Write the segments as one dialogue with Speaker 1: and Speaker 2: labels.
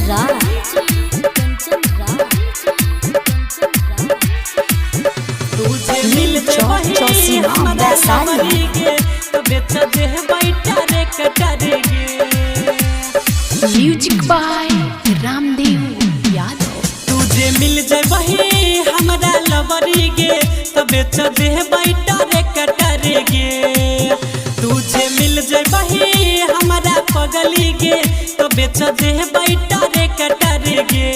Speaker 1: तुझे मिल वही हमारा लवरी गे तो बेच दे बैठा रे कटरेगे।
Speaker 2: Music by Ramdev Yadav.
Speaker 1: तुझे मिल जाए वही हमारा लवरी गे तो बेच दे बैठा रे कटरेगे। तुझे मिल जाए वही हमारा पगली गे तो बेच दे बैठा रे कटरेगे।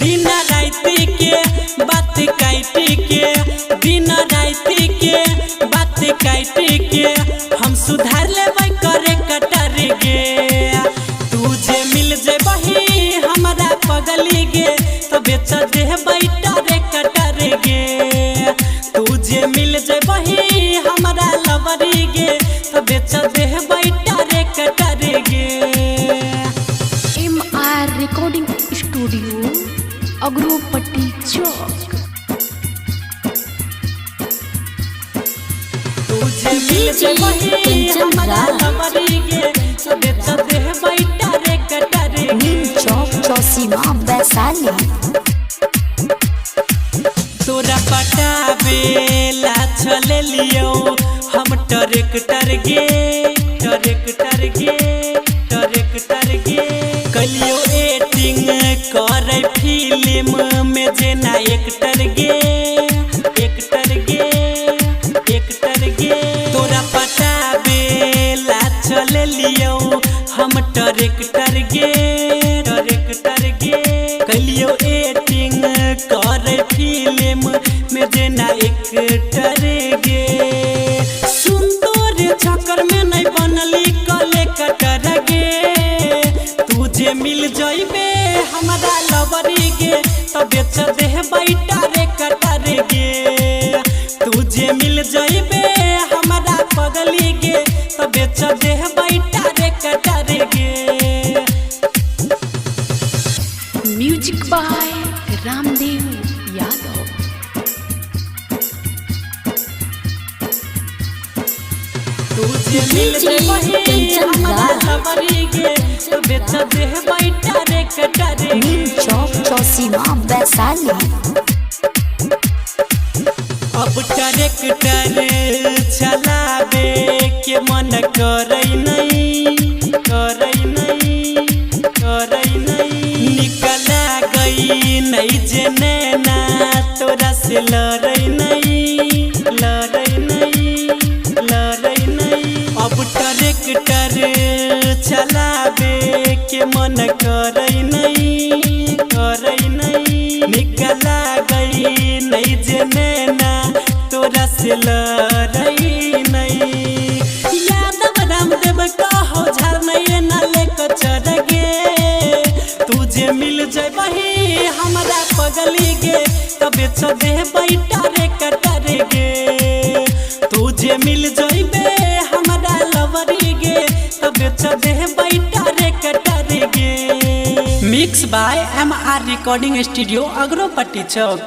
Speaker 1: दिन राति के बात काटी के दिन राति के बात काटी के हम सुधार लेबै करे कटरेगे। तुझे मिल जाए वही हमारा पगली गे तो बेच दे बैठा रे कटरेगे। तुझे मिल जाए वही हमारा लवरी गे तो बेच दे बैठा रे कटरेगे।
Speaker 2: MR रिकॉर्डिंग स्टूडियो अग्रोपट्टी चौक।
Speaker 1: तुझे मिल जाए वही हमारा लवरी गे तो बेच दे बैठा रे कटरेगे।
Speaker 2: चौक चौसीमा वैशाली।
Speaker 1: तोरा पटावेला चले लियो हम ट्रैक्टर गे कलियो एक्टिंग करे फिल्म में जेना एक्टर गे तोरा पटावेला चले लियो हम ट्रैक्टर गे कलियो एक्टिंग करे फिल्म में जेना एक्टर गे। सुंदर चक्कर में नहीं बनली कले कटर गे। तुझे मिल जाइबे हमारा लवरी गे तो बेच दे बैठा रे कटर गे। तुझे मिल जाइबे हमारा पगली गे तो बेच दे बैठा रे कटर गे।
Speaker 2: Music by Ramdev Yadav.
Speaker 1: तुझे मिल जाए वही हमारा लवरी गे तो बेच दे बैठा रे कटरेगे।
Speaker 2: चौक चौसीमा वैशाली।
Speaker 1: अब ट्रैक्टर चलावे के मन करे नहीं निकला गई नहीं जेने ना तोरा से लड़ई नहीं। अब ट्रैक्टर चलावे के मन करे नहीं निकला गई नहीं जेने ना तोरा से लड़ई नहीं। यादव रामदेव कहो झार नहीं ना लेकर चढ़ गे। तुझे मिल जाए वही हमारा पगली गे तो बेच दे बैठा रे कटरेगे। तुझे मिल जाइबे हमारा लवरी गे तो बेच दे बैठा रे कटरेगे। Mix by MR recording studio Agropatti Chowk.